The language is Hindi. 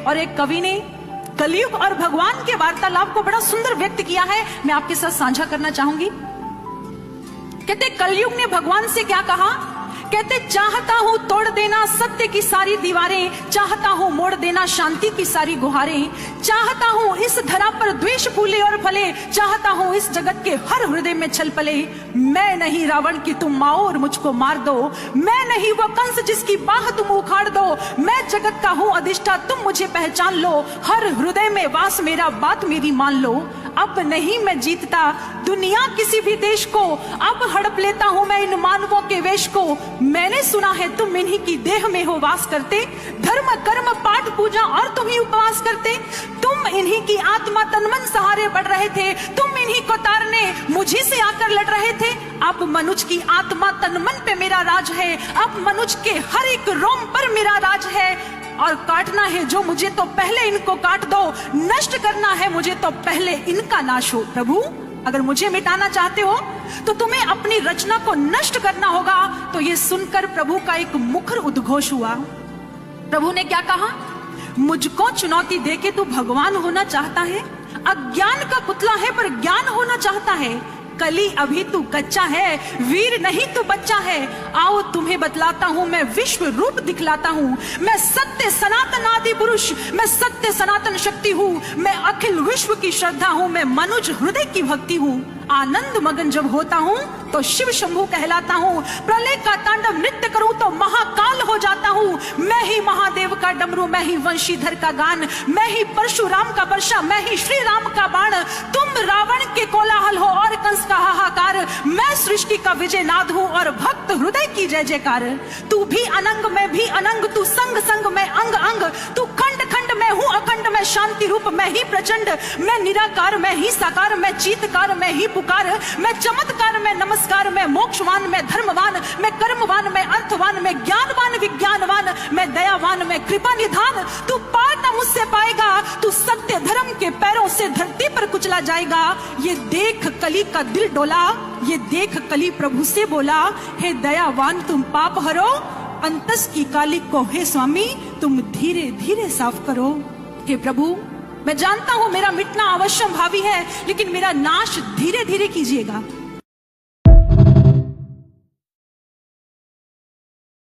और एक कवि ने कलयुग और भगवान के वार्तालाप को बड़ा सुंदर व्यक्त किया है, मैं आपके साथ साझा करना चाहूंगी। कहते कलयुग ने भगवान से क्या कहा, कहते चाहता हूं तोड़ देना सत्य की सारी दीवारें, चाहता हूं मोड़ देना शांति की सारी गुहारें, चाहता हूं इस धरा पर द्वेष फूले और फले, चाहता हूं इस जगत के हर हृदय में छल पले। मैं नहीं रावण की तुम माओ और मुझको मार दो, मैं नहीं वो कंस जिसकी बाह तुम उखाड़ दो, मैं जगत का हूं अधिष्ठा तुम मुझे पहचान लो, हर हृदय में वास मेरा बात मेरी मान लो। अब नहीं मैं जीतता दुनिया किसी भी देश को, अब हड़प लेता हूं मैं इन मानवों के वेश को। मैंने सुना है तुम इन्हीं की देह में हो वास करते, धर्म कर्म पाठ पूजा और तुम ही उपवास करते, तुम इन्हीं की आत्मा तन मन सहारे बढ़ रहे थे, तुम इन्हीं को तारने मुझे से आकर लड़ रहे थे। अब मनुष्य की आत्मा तन मन पे मेरा राज है, अब मनुष्य के हर एक रोम पर मेरा राज है, और काटना है जो मुझे तो पहले इनको काट दो, नष्ट करना है मुझे तो पहले इनका नाश हो। प्रभु अगर मुझे मिटाना चाहते हो तो तुम्हें अपनी रचना को नष्ट करना होगा। तो ये सुनकर प्रभु का एक मुखर उद्घोष हुआ। प्रभु ने क्या कहा, मुझको चुनौती देके तू भगवान होना चाहता है, अज्ञान का पुतला है पर ज्ञान होना चाहता है, कली अभी तू कच्चा है, वीर नहीं तू बच्चा है, आओ तुम्हें बतलाता हूँ मैं विश्व रूप दिखलाता हूँ, मैं सत्य सनातन आदि पुरुष, मैं सत्य सनातन शक्ति हूँ, मैं अखिल विश्व की श्रद्धा हूँ, मैं मनुज हृदय की भक्ति हूँ। आनंद मगन जब होता हूँ तो शिव शंभु कहलाता हूँ, प्रलय का तांडव नृत्य करूँ तो महाकाल हो जाता हूँ, मैं ही महादेव का डमरू, मैं ही वंशीधर का गान, मैं ही परशुराम का वर्षा, मैं ही श्री राम का बाण, तुम रावण के कोलाहल हो और कंस का हाहाकार, मैं सृष्टि का विजय नाद हूँ और भक्त हृदय की जय जयकार। तू भी अनंग मैं भी अनंग, तू संग संग मैं अंग अंग, तू खंड खंड मैं हूँ अखंड, मैं शांति रूप मैं ही प्रचंड, मैं निराकार मैं ही साकार, मैं चीतकार मैं ही पुकार, मैं चमत्कार मैं नमस्कार, मैं मोक्षवान मैं धर्मवान, मैं कर्मवान मैं अर्थवान, मैं ज्ञानवान विज्ञानवान, मैं दयावान मैं कृपा निधान। तू पार न मुझसे पाएगा, तू सत्य धर्म के पैरों से धरती पर कुचला जाएगा। ये देख कली का दिल डोला, ये देख कली प्रभु से बोला, हे दयावान तुम पाप हरो, अंतस की काली को हे स्वामी तुम धीरे धीरे साफ करो। हे प्रभु मैं जानता हूं मेरा मिटना अवश्य भावी है, लेकिन मेरा नाश धीरे धीरे कीजिएगा।